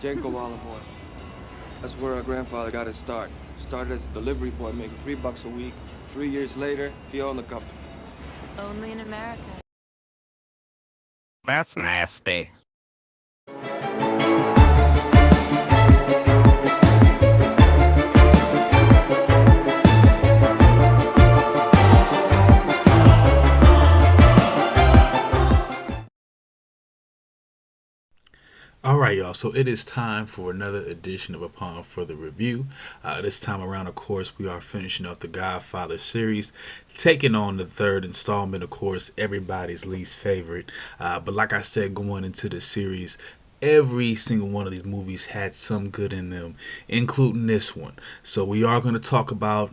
Jenko olive oil. That's where our grandfather got his start. Started as a delivery boy making $3 a week. 3 years later, he owned the company. Only in America. That's nasty. All right, y'all. So it is time for another edition of Upon Further Review. This time around, of course, we are finishing up the Godfather series, taking on the third installment, of course, everybody's least favorite. But like I said, going into the series, every single one of these movies had some good in them, including this one. So we are going to talk about,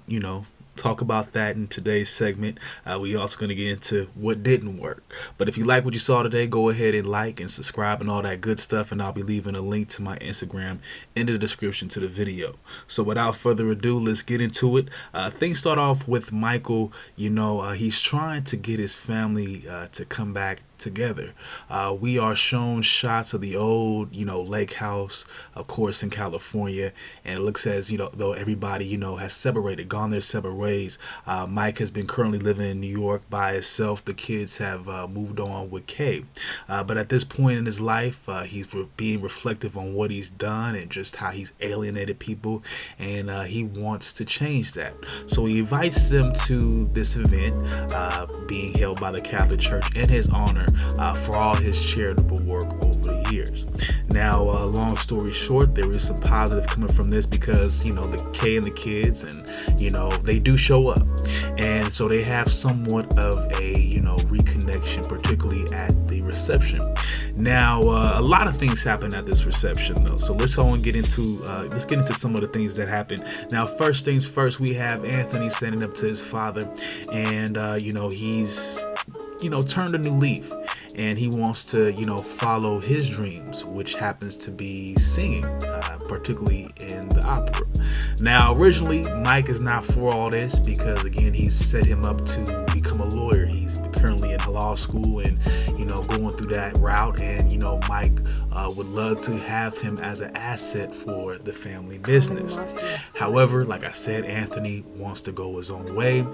that in today's segment. We also going to get into what didn't work. But if you like what you saw today, go ahead and like and subscribe and all that good stuff, and I'll be leaving a link to my Instagram in the description to the video. So without further ado, let's get into it. Things start off with Michael. He's trying to get his family to come back together. We are shown shots of the old, lake house, of course, in California, and it looks as, though everybody, has separated, gone their separate ways. Mike has been currently living in New York by himself. The kids have moved on with Kay. But at this point in his life, he's being reflective on what he's done and just how he's alienated people, and he wants to change that. So he invites them to this event being held by the Catholic Church in his honor, for all his charitable work over the years. Now, long story short, there is some positive coming from this because, the Kay and the kids, and, they do show up. And so they have somewhat of a, reconnection, particularly at the reception. Now, a lot of things happen at this reception, though. So let's go and get into some of the things that happen. Now, first things first, we have Anthony standing up to his father, and, he's turned a new leaf, and he wants to follow his dreams, which happens to be singing, particularly in the opera. Now, originally, Mike is not for all this because, again, he's set him up to become a lawyer. He's currently in law school and going through that route, and Mike would love to have him as an asset for the family business. However, like I said, Anthony wants to go his own way,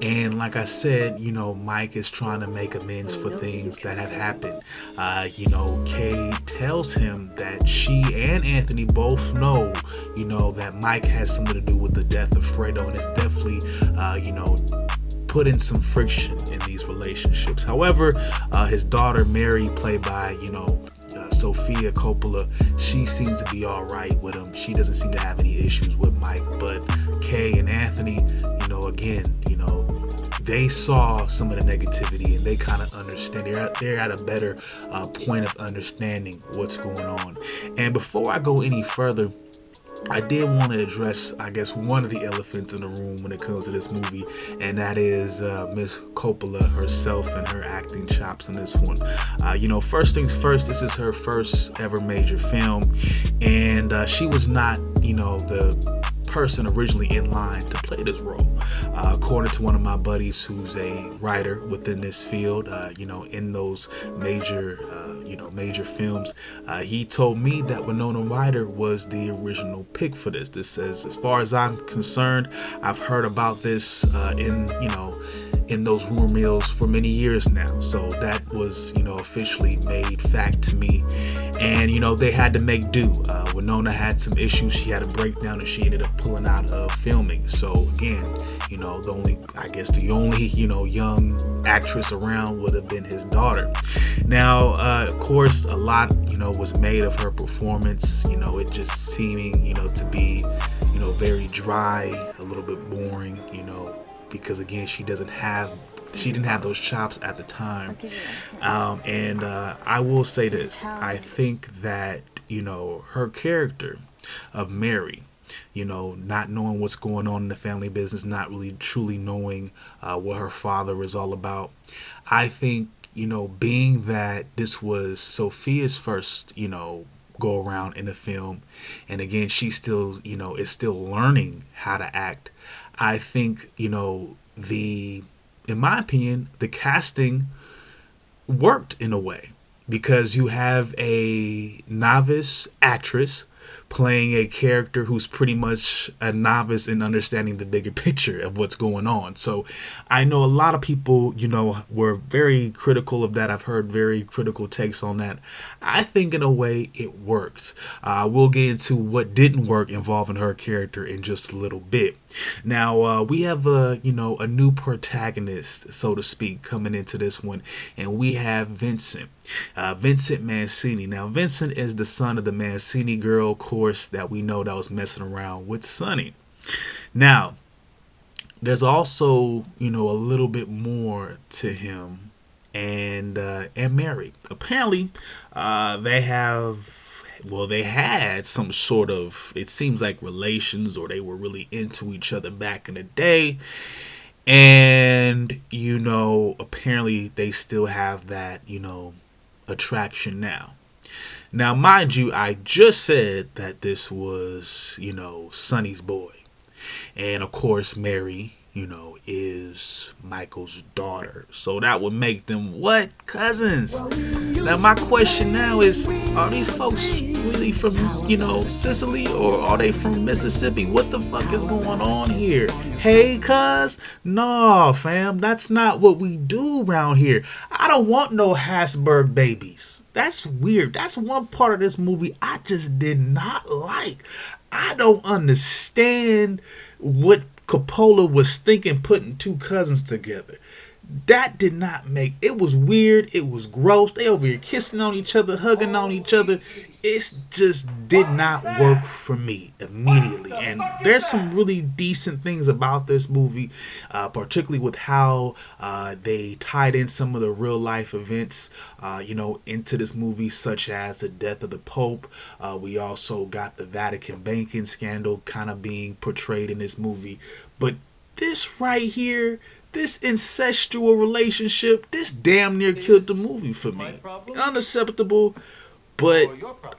and like I said, Mike is trying to make amends for things that have happened. Kay tells him that she and Anthony both know that Mike has something to do with the death of Fredo, and it's definitely put in some friction in these relationships. However, his daughter Mary, played by Sofia Coppola, she seems to be all right with him. She doesn't seem to have any issues with Mike. But Kay and Anthony, they saw some of the negativity, and they kind of understand. They're at a better point of understanding what's going on. And before I go any further, I did want to address, I guess, one of the elephants in the room when it comes to this movie, and that is Miss Coppola herself and her acting chops in this one. First things first, this is her first ever major film, and she was not, the person originally in line to play this role. According to one of my buddies who's a writer within this field, in those major films, he told me that Winona Ryder was the original pick for this. This says, as far as I'm concerned, I've heard about this in those rumor mills for many years now. So that was, officially made fact to me. And, they had to make do. Winona had some issues. She had a breakdown, and she ended up pulling out of filming. So again, the only young actress around would have been his daughter. Now, of course, a lot, was made of her performance, it just seeming, to be, very dry, a little bit boring, because again, she didn't have those chops at the time. And I will say this, I think that, her character of Mary, not knowing what's going on in the family business, not really truly knowing what her father is all about. I think, being that this was Sophia's first, go around in the film, and again, she still, is still learning how to act. I think, in my opinion, the casting worked in a way. because you have a novice actress playing a character who's pretty much a novice in understanding the bigger picture of what's going on. So I know a lot of people, were very critical of that. I've heard very critical takes on that. I think in a way it works. We'll get into what didn't work involving her character in just a little bit. Now, we have a new protagonist, so to speak, coming into this one, and we have Vincent Mancini. Now, Vincent is the son of the Mancini girl, of course, that we know that was messing around with Sonny. Now, there's also, a little bit more to him and Mary. Apparently, they had some sort of, it seems like, relations, or they were really into each other back in the day. And, apparently they still have that, attraction now. Now, mind you, I just said that this was, Sonny's boy. And of course, Mary, is Michael's daughter. So that would make them what? Cousins. Now, my question now is, are these folks really from, Sicily, or are they from Mississippi? What the fuck is going on here? Hey, cuz? Nah, fam, that's not what we do around here. I don't want no Habsburg babies. That's weird. That's one part of this movie I just did not like. I don't understand what Coppola was thinking putting two cousins together. That did not make, it was weird, it was gross. They over here kissing on each other, hugging on each other. It just did not work for me immediately. And there's some really decent things about this movie, particularly with how they tied in some of the real life events, into this movie, such as the death of the Pope. We also got the Vatican banking scandal kind of being portrayed in this movie. But this right here, this incestual relationship, this damn near killed the movie for me. Unacceptable, but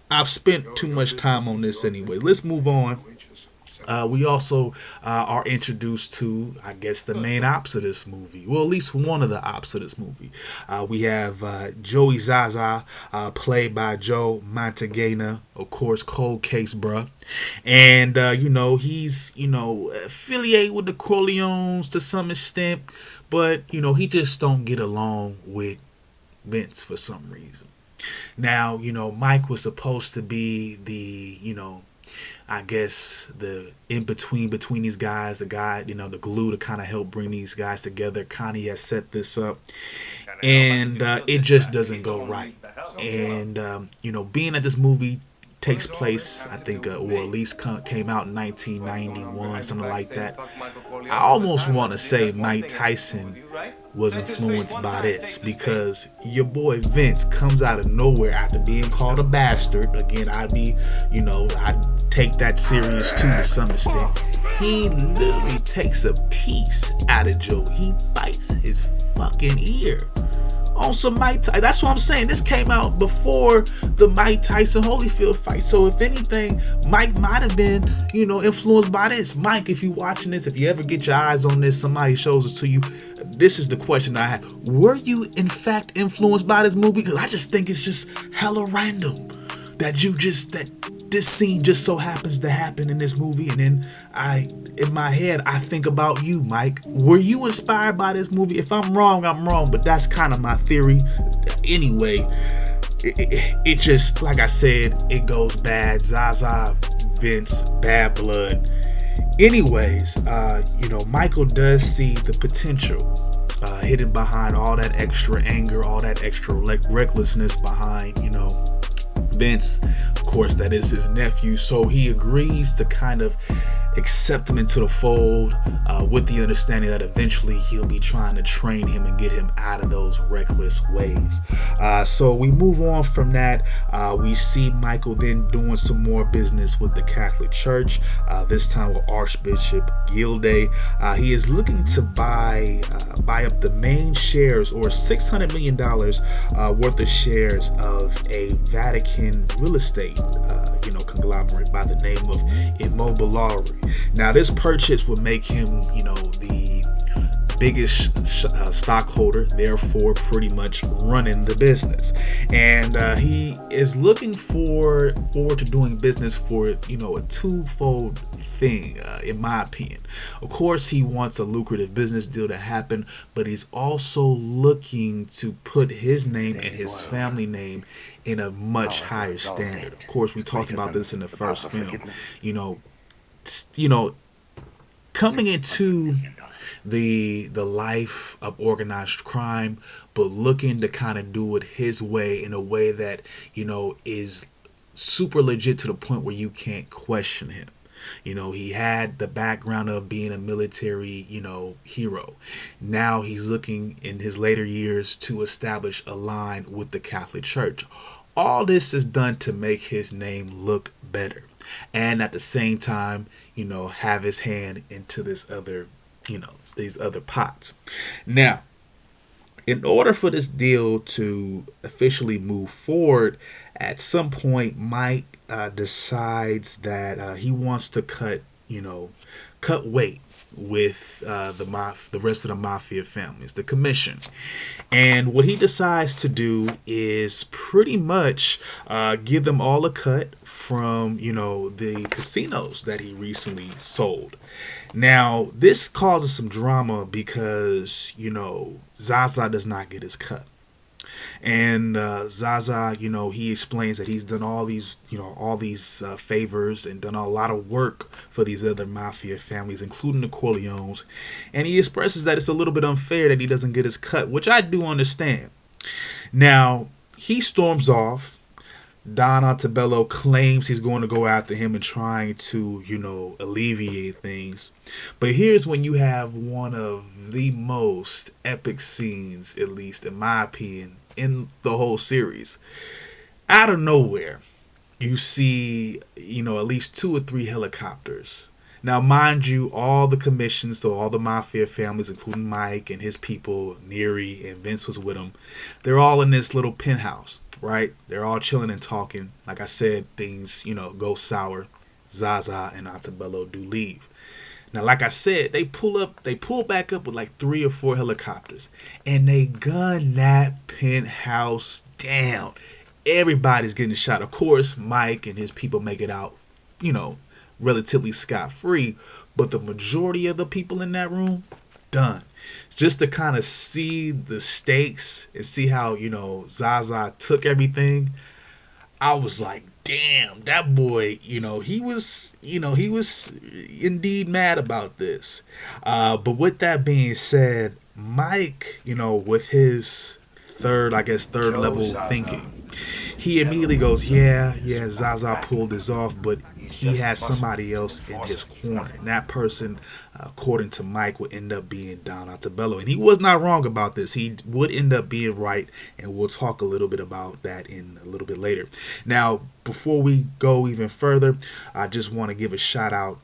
I've spent too much time on this anyway. Let's move on. We also are introduced to, I guess, the main ops of this movie. Well, at least one of the ops of this movie. We have Joey Zaza, played by Joe Mantegna, of course, Cold Case bruh. And, he's, affiliated with the Corleones to some extent. But, he just don't get along with Vince for some reason. Now, Mike was supposed to be the, I guess the in-between between these guys, the guy, the glue to kind of help bring these guys together. Connie has set this up, and it just doesn't go right. And, being that this movie takes place, I think, or at least came out in 1991, something like that, I almost want to say Mike Tyson was influenced by this, because your boy Vince comes out of nowhere after being called a bastard. Again, I'd take that serious too to some extent. He literally takes a piece out of Joe. He bites his fucking ear on some Mike Tyson. That's what I'm saying. This came out before the Mike Tyson Holyfield fight. So if anything, Mike might have been, influenced by this. Mike, if you watching this, if you ever get your eyes on this, somebody shows it to you, this is the question I have. Were you in fact influenced by this movie? Because I just think it's just hella random that this scene just so happens to happen in this movie, and then in my head, I think about you, Mike. Were you inspired by this movie? If I'm wrong, I'm wrong, but that's kind of my theory. Anyway, it just, like I said, it goes bad. Zaza, Vince, bad blood. Anyways, Michael does see the potential hidden behind all that extra anger, all that extra recklessness behind, Vince. Of course, that is his nephew, so he agrees to kind of accept him into the fold, with the understanding that eventually he'll be trying to train him and get him out of those reckless ways. So we move on from that. We see Michael then doing some more business with the Catholic Church, this time with Archbishop Gilday. He is looking to buy up the main shares, or $600 million worth of shares of a Vatican real estate conglomerate by the name of Immobiliare. Now, this purchase would make him, the biggest stockholder, therefore pretty much running the business. And he is looking forward to doing business for, a twofold thing, in my opinion. Of course, he wants a lucrative business deal to happen, but he's also looking to put his name and his family name in a much higher standard. Of course, we talked about this in the first film. Coming into the life of organized crime, but looking to kind of do it his way, in a way that is super legit to the point where you can't question him. He had the background of being a military, hero. Now he's looking in his later years to establish a line with the Catholic Church. All this is done to make his name look better, and at the same time, have his hand into these other pots. Now, in order for this deal to officially move forward, at some point, Mike decides that he wants to cut weight with the rest of the Mafia families, the commission. And what he decides to do is pretty much give them all a cut from, the casinos that he recently sold. Now, this causes some drama because, Zaza does not get his cut. And Zaza, he explains that he's done all these favors and done a lot of work for these other Mafia families, including the Corleones. And he expresses that it's a little bit unfair that he doesn't get his cut, which I do understand. Now, he storms off. Don Antebello claims he's going to go after him and trying to, alleviate things. But here's when you have one of the most epic scenes, at least in my opinion, in the whole series. Out of nowhere, you see, at least 2 or 3 helicopters. Now, mind you, all the commissions, so all the Mafia families, including Mike and his people, Neri and Vince was with him, they're all in this little penthouse, right? They're all chilling and talking. Like I said, things, go sour. Zaza and Antebello do leave. Now, like I said, they pull back up with like 3 or 4 helicopters, and they gun that penthouse down. Everybody's getting shot. Of course, Mike and his people make it out, relatively scot-free, but the majority of the people in that room, done. Just to kind of see the stakes and see how, Zaza took everything, I was like, damn, that boy, he was indeed mad about this. But with that being said, Mike, with his third level thinking, he immediately goes, yeah, Zaza pulled this off, but he has somebody else in his corner. And that person, according to Mike, would end up being Don Antebello. And he was not wrong about this. He would end up being right, and we'll talk a little bit about that in a little bit later. Now, before we go even further, I just want to give a shout out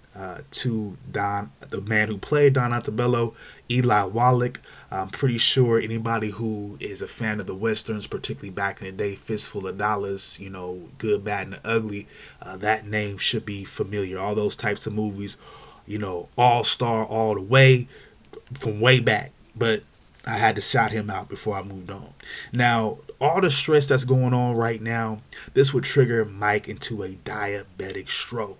to Don, the man who played Don Antebello, Eli Wallach. I'm pretty sure anybody who is a fan of the Westerns, particularly back in the day, Fistful of Dollars, Good, Bad, and the Ugly, that name should be familiar. All those types of movies, all-star all the way, from way back. But I had to shout him out before I moved on. Now, all the stress that's going on right now, this would trigger Mike into a diabetic stroke.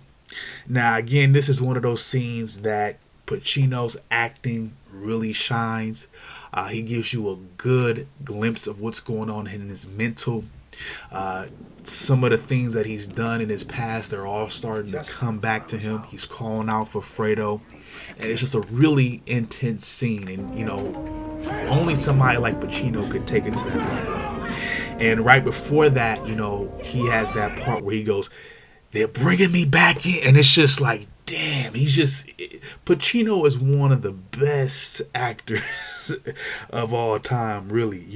Now, again, this is one of those scenes that Pacino's acting really shines. He gives you a good glimpse of what's going on in his mental. Some of the things that he's done in his past, they're all starting to come back to him. He's calling out for Fredo. And it's just a really intense scene. And, only somebody like Pacino could take it to that level. And right before that, he has that part where he goes, they're bringing me back in. And it's just like, damn, Pacino is one of the best actors of all time, really.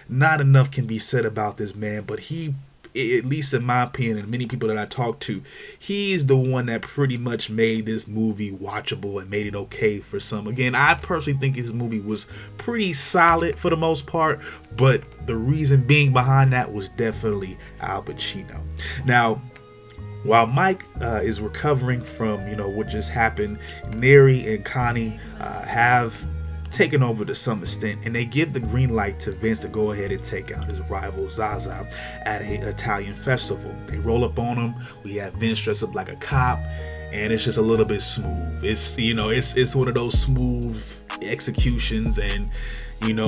Not enough can be said about this man, but he, at least in my opinion, and many people that I talk to, he's the one that pretty much made this movie watchable and made it okay for some. Again, I personally think his movie was pretty solid for the most part, but the reason being behind that was definitely Al Pacino. Now, while Mike is recovering from, what just happened, Neri and Connie have taken over to some extent, and they give the green light to Vince to go ahead and take out his rival Zaza at a Italian festival. They roll up on him. We have Vince dressed up like a cop, and it's just a little bit smooth. It's it's one of those smooth executions, and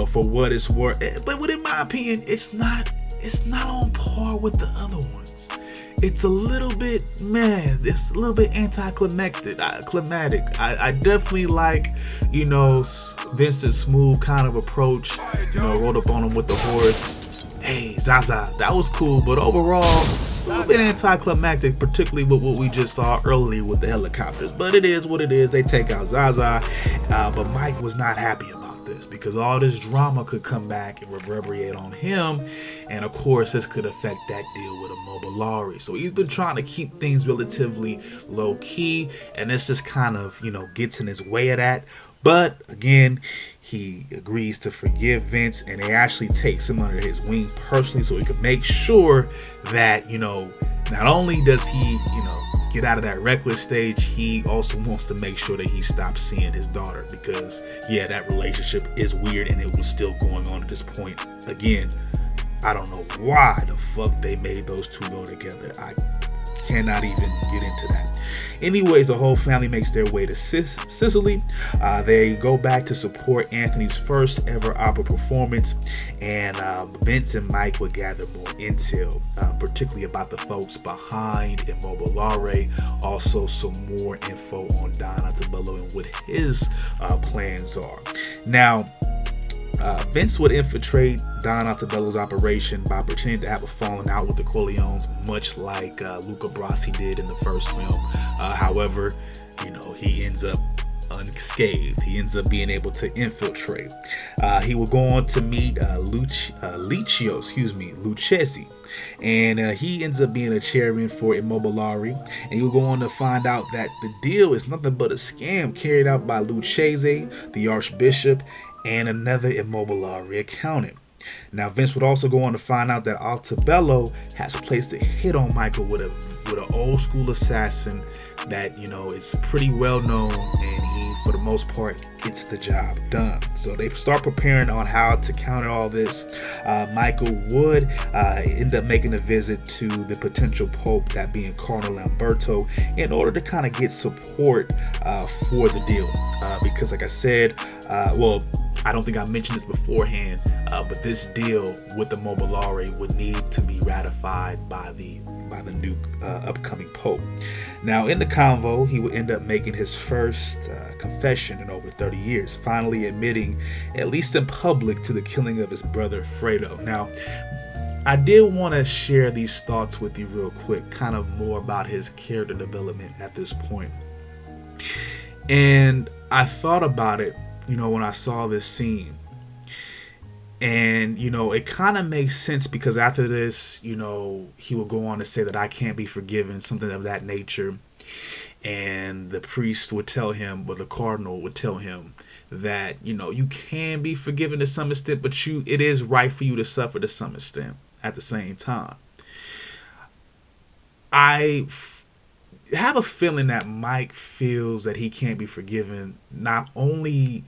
for what it's worth. But in my opinion, it's not on par with the other ones. It's a little bit, it's a little bit anticlimactic. I definitely like, Vincent's smooth kind of approach. Rolled up on him with the horse. Hey, Zaza, that was cool, but overall, a little bit anticlimactic, particularly with what we just saw earlier with the helicopters. But it is what it is. They take out Zaza, but Mike was not happy about this because all this drama could come back and reverberate on him, and of course this could affect that deal with Immobiliare. So he's been trying to keep things relatively low key, and this just kind of gets in his way of that. But again, he agrees to forgive Vince, and he actually takes him under his wing personally so he can make sure that not only does he get out of that reckless stage, he also wants to make sure that he stops seeing his daughter, because that relationship is weird and it was still going on at this point. Again, I don't know why the fuck they made those two go together. I cannot even get into that. Anyways, the whole family makes their way to Sicily. They go back to support Anthony's first ever opera performance, and Vince and Mike will gather more intel, particularly about the folks behind Immobiliare. Also, some more info on Don Antebello and what his plans are. Now, Vince would infiltrate Don Antebello's operation by pretending to have a falling out with the Corleones, much like Luca Brasi did in the first film. However, he ends up unscathed. He ends up being able to infiltrate. He will go on to meet Lucchesi, and he ends up being a chairman for Immobiliare, and he will go on to find out that the deal is nothing but a scam carried out by Lucchesi, the Archbishop, and another Immobiliare accountant. Now, Vince would also go on to find out that Antebello has placed a hit on Michael with an old school assassin that is pretty well known, and he, for the most part, gets the job done. So they start preparing on how to counter all this. Michael would end up making a visit to the potential pope, that being Cardinal Lamberto, in order to kind of get support for the deal, because like I said, I don't think I mentioned this beforehand, but this deal with the Immobiliare would need to be ratified by the new upcoming pope. Now, in the convo, he would end up making his first confession in over 30 years, finally admitting, at least in public, to the killing of his brother Fredo. Now, I did want to share these thoughts with you real quick, kind of more about his character development at this point. And I thought about it, when I saw this scene. And, it kind of makes sense, because after this, he will go on to say that I can't be forgiven, something of that nature. And the priest would tell him, or the cardinal would tell him that, you can be forgiven to some extent, but it is right for you to suffer to some extent at the same time. I have a feeling that Mike feels that he can't be forgiven, not only,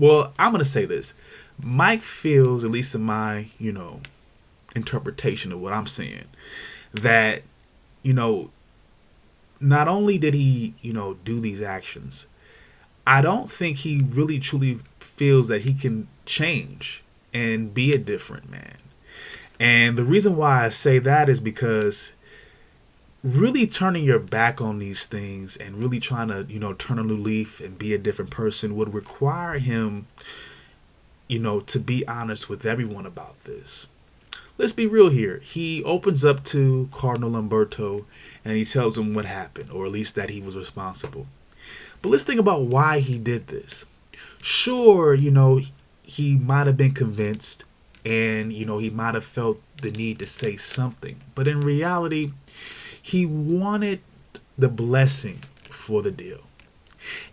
I'm going to say this. Mike feels, at least in my, interpretation of what I'm seeing, that, not only did he, do these actions, I don't think he really truly feels that he can change and be a different man. And the reason why I say that is because really turning your back on these things and really trying to, turn a new leaf and be a different person would require him, to be honest with everyone about this. Let's be real here. He opens up to Cardinal Lamberto and he tells him what happened, or at least that he was responsible. But let's think about why he did this. Sure, he might have been convinced, and, he might have felt the need to say something. But in reality, he wanted the blessing for the deal.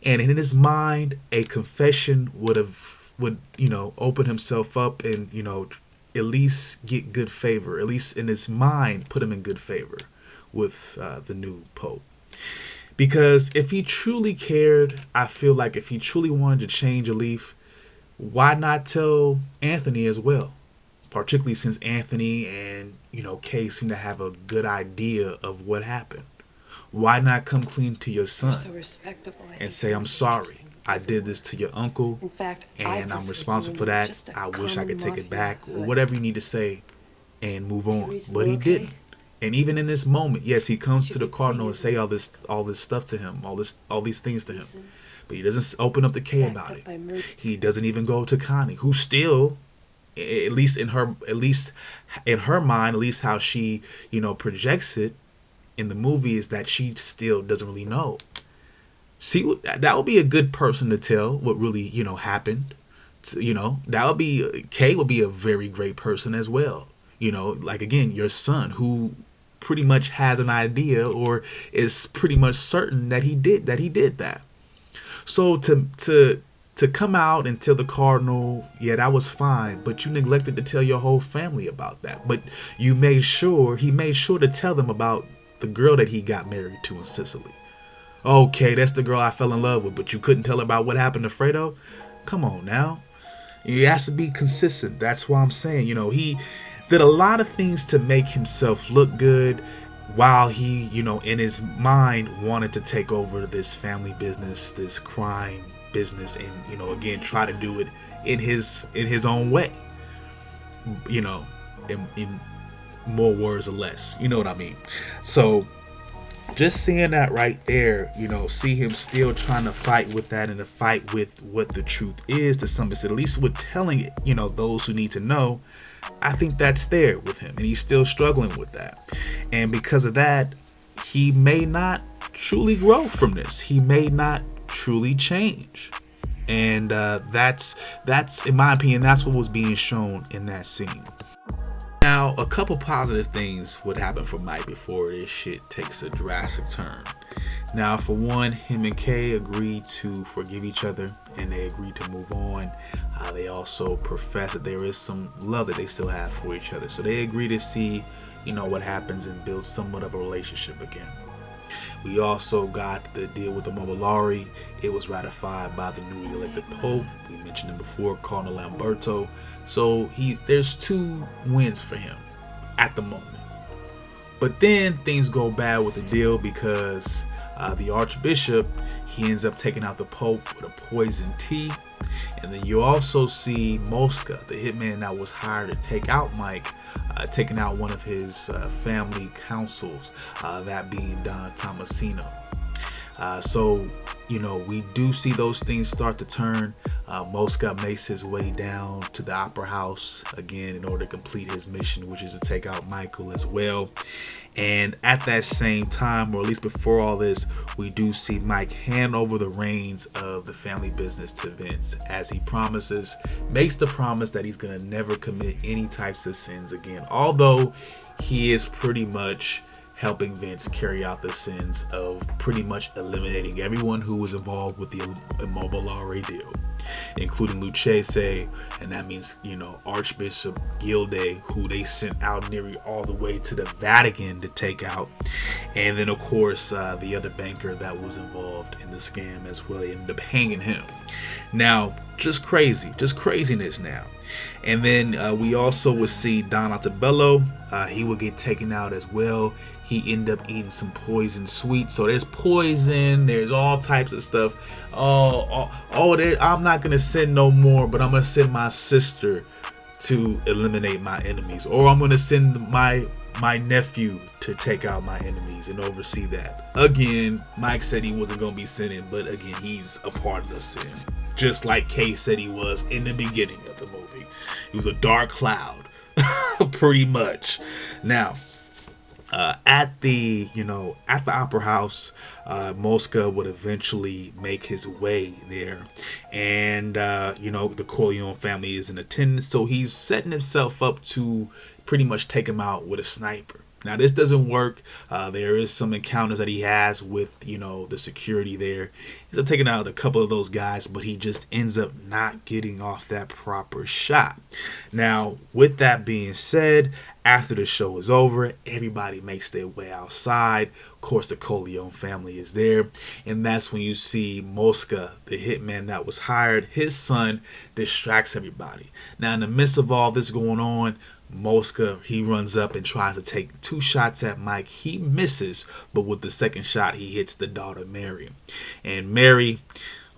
And in his mind, a confession would open himself up and, at least get good favor, at least in his mind, put him in good favor with the new pope. Because if he truly cared, I feel like if he truly wanted to change a leaf, why not tell Anthony as well? Particularly since Anthony and, Kay seem to have a good idea of what happened. Why not come clean to your son and say, I'm sorry. I did this to your uncle, In fact, and I'm responsible for that. I wish I could take it back, or whatever you need to say, and move on. But he didn't. And even in this moment, yes, he comes to the cardinal and say all this stuff to him, all these things to him. But he doesn't open up to Kay about it. He doesn't even go to Connie, who still, at least in her mind, at least how she, projects it in the movie, is that she still doesn't really know. See, that would be a good person to tell what really, happened. That would be, Kay would be a very great person as well. Like, again, your son, who pretty much has an idea or is pretty much certain that he did that. So to come out and tell the cardinal, yeah, that was fine, but you neglected to tell your whole family about that. But he made sure to tell them about the girl that he got married to in Sicily. Okay, that's the girl I fell in love with, but you couldn't tell about what happened to Fredo? Come on now. He has to be consistent. That's why I'm saying, he did a lot of things to make himself look good while he, in his mind wanted to take over this family business, this crime business, and, again, try to do it in his own way. In more words or less. You know what I mean? So just seeing that right there, see him still trying to fight with that and to fight with what the truth is to some extent, at least with telling it, those who need to know. I think that's there with him, and he's still struggling with that. And because of that, he may not truly grow from this. He may not truly change. And that's in my opinion, that's what was being shown in that scene. Now, a couple positive things would happen for Mike before this shit takes a drastic turn. Now, for one, him and Kay agreed to forgive each other, and they agreed to move on. They also profess that there is some love that they still have for each other. So they agree to see, what happens and build somewhat of a relationship again. We also got the deal with the Mobilari. It was ratified by the newly elected Pope. We mentioned him before, Cardinal Lamberto. So there's 2 wins for him at the moment. But then things go bad with the deal because the Archbishop, he ends up taking out the Pope with a poison tea. And then you also see Mosca, the hitman that was hired to take out Mike, taking out one of his family councils, that being Don Tomasino. So, we do see those things start to turn. Mosca makes his way down to the Opera House again in order to complete his mission, which is to take out Michael as well. And at that same time, or at least before all this, we do see Mike hand over the reins of the family business to Vince, as he makes the promise that he's going to never commit any types of sins again. Although he is pretty much helping Vince carry out the sins of pretty much eliminating everyone who was involved with the Immobiliare deal, including Lucchese, and that means, Archbishop Gilday, who they sent out nearly all the way to the Vatican to take out, and then of course the other banker that was involved in the scam as well. They ended up hanging him. Now, just craziness now. And then we also would see Don Altabello. He would get taken out as well. He ended up eating some poison sweets. So there's poison. There's all types of stuff. I'm not going to send no more, but I'm going to send my sister to eliminate my enemies. Or I'm going to send my nephew to take out my enemies and oversee that. Again, Mike said he wasn't going to be sinning, but again, he's a part of the sin. Just like Kay said he was in the beginning of the movie. He was a dark cloud, pretty much. Now, at the Opera House, Mosca would eventually make his way there, and the Corleone family is in attendance, so he's setting himself up to pretty much take him out with a sniper. Now, this doesn't work. There is some encounters that he has with, the security there. He's up taking out a couple of those guys, but he just ends up not getting off that proper shot. Now, with that being said, After the show is over, everybody makes their way outside. Of course, the Corleone family is there. And that's when you see Mosca, the hitman that was hired. His son distracts everybody. Now, in the midst of all this going on, Mosca, he runs up and tries to take 2 shots at Mike. He misses, but with the second shot, he hits the daughter, Mary. And Mary,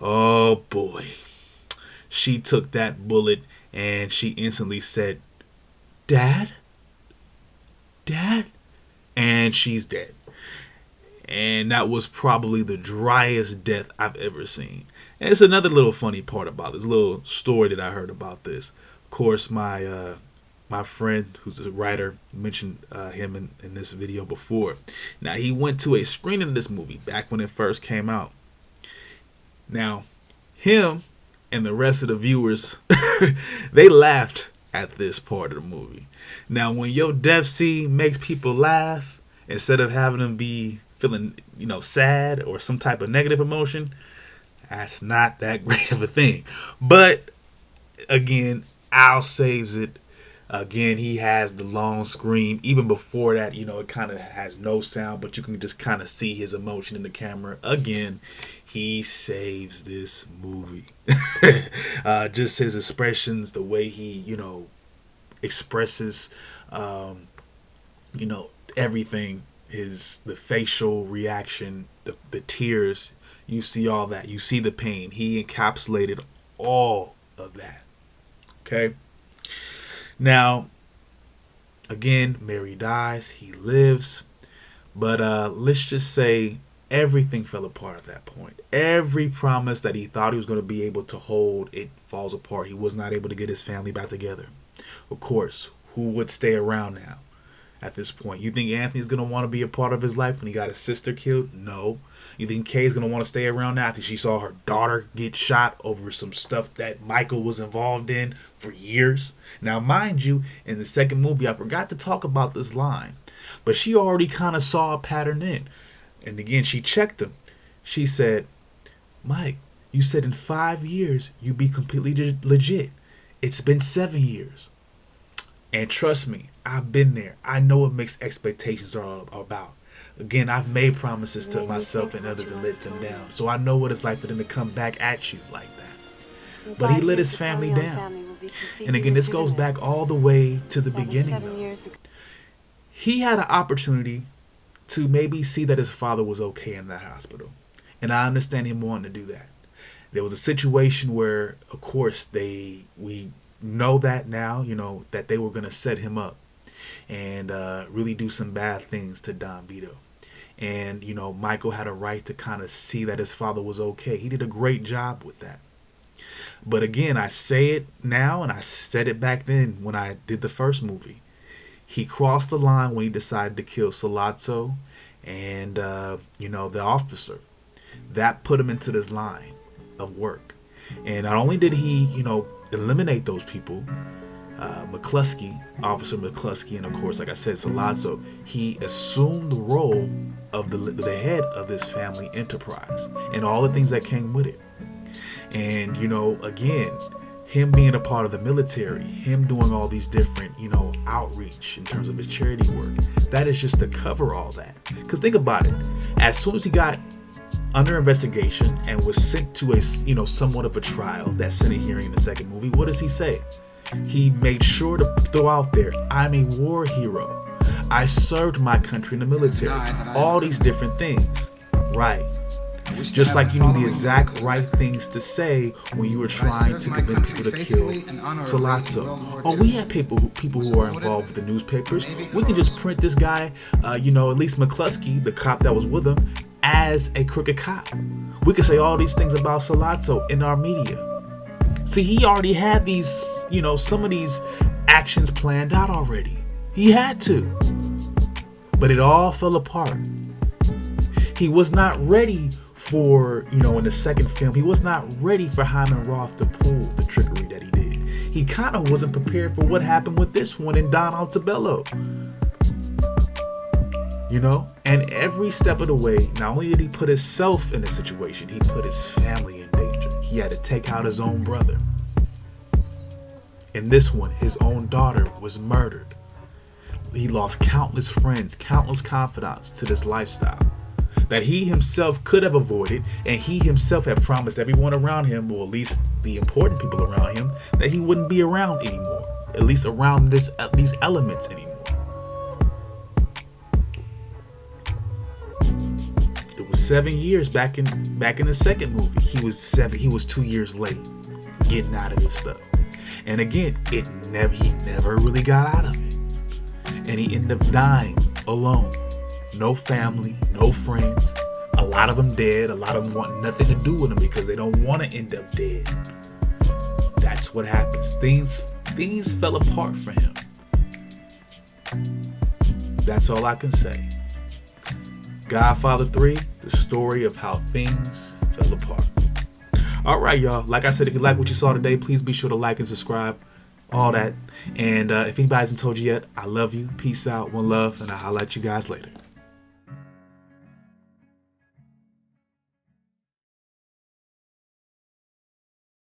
oh boy, she took that bullet and she instantly said, Dad? Dad? And she's dead. And that was probably the driest death I've ever seen. And it's another little funny part about this little story that I heard about this. Of course, my friend who's a writer mentioned him in this video before. Now, he went to a screening of this movie back when it first came out. Now, him and the rest of the viewers, they laughed at this part of the movie. Now, when your death scene makes people laugh, instead of having them be feeling, sad or some type of negative emotion, that's not that great of a thing. But again, Al saves it. Again, he has the long scream. Even before that, it kind of has no sound, but you can just kind of see his emotion in the camera. Again, he saves this movie. Just his expressions, the way he, expresses, everything. The facial reaction, the tears. You see all that. You see the pain. He encapsulated all of that. Okay. Now, again, Mary dies. He lives. But let's just say everything fell apart at that point. Every promise that he thought he was going to be able to hold, it falls apart. He was not able to get his family back together. Of course, who would stay around now at this point? You think Anthony's going to want to be a part of his life when he got his sister killed? No. You think Kay's going to want to stay around now after she saw her daughter get shot over some stuff that Michael was involved in for years? Now, mind you, in the second movie, I forgot to talk about this line, but she already kind of saw a pattern in. And again, she checked him. She said, Mike, you said in 5 years you'd be completely legit. It's been 7 years. And trust me, I've been there. I know what mixed expectations are all about. Again, I've made promises to myself and others and let them down. So I know what it's like for them to come back at you like that. But he let his family down. And again, this goes back all the way to the beginning, though. He had an opportunity to maybe see that his father was okay in that hospital. And I understand him wanting to do that. There was a situation where, of course, we know that now, that they were going to set him up and really do some bad things to Don Vito. And, Michael had a right to kind of see that his father was okay. He did a great job with that. But again, I say it now, and I said it back then when I did the first movie. He crossed the line when he decided to kill Sollozzo and, the officer. That put him into this line of work. And not only did he, eliminate those people, Officer McCluskey, and of course, like I said, Sollozzo, he assumed the role of the head of this family enterprise and all the things that came with it. And, again, him being a part of the military, him doing all these different, outreach in terms of his charity work, that is just to cover all that. Because think about it. As soon as he got under investigation and was sent to a, somewhat of a trial, that Senate hearing in the second movie, what does he say? He made sure to throw out there, I'm a war hero. I served my country in the military. All these different things. Right. Just like you knew the exact right things to say when you were trying to convince people to kill Sollozzo. Oh, we had people who are involved with the newspapers. We can just print this guy, at least McCluskey, the cop that was with him, as a crooked cop. We could say all these things about Sollozzo in our media. See, he already had these, some of these actions planned out already. He had to. But it all fell apart. He was not ready for, in the second film, he was not ready for Hyman Roth to pull the trickery that he did. He kind of wasn't prepared for what happened with this one in Don Altobello. And every step of the way, not only did he put himself in a situation, he put his family in danger. He had to take out his own brother. In this one, his own daughter was murdered. he lost countless friends, countless confidants to this lifestyle that he himself could have avoided, and he himself had promised everyone around him, or at least the important people around him, that he wouldn't be around anymore, at least around these elements anymore. It was 7 years back in the second movie. He was 2 years late getting out of this stuff. And again, he never really got out of it. And he ended up dying alone. No family, no friends. A lot of them dead. A lot of them want nothing to do with him because they don't want to end up dead. That's what happens. Things fell apart for him. That's all I can say. Godfather 3, the story of how things fell apart. All right, y'all. Like I said, if you like what you saw today, please be sure to like and subscribe. All that. And if anybody hasn't told you yet, I love you. Peace out. One love. And I'll holler at you guys later.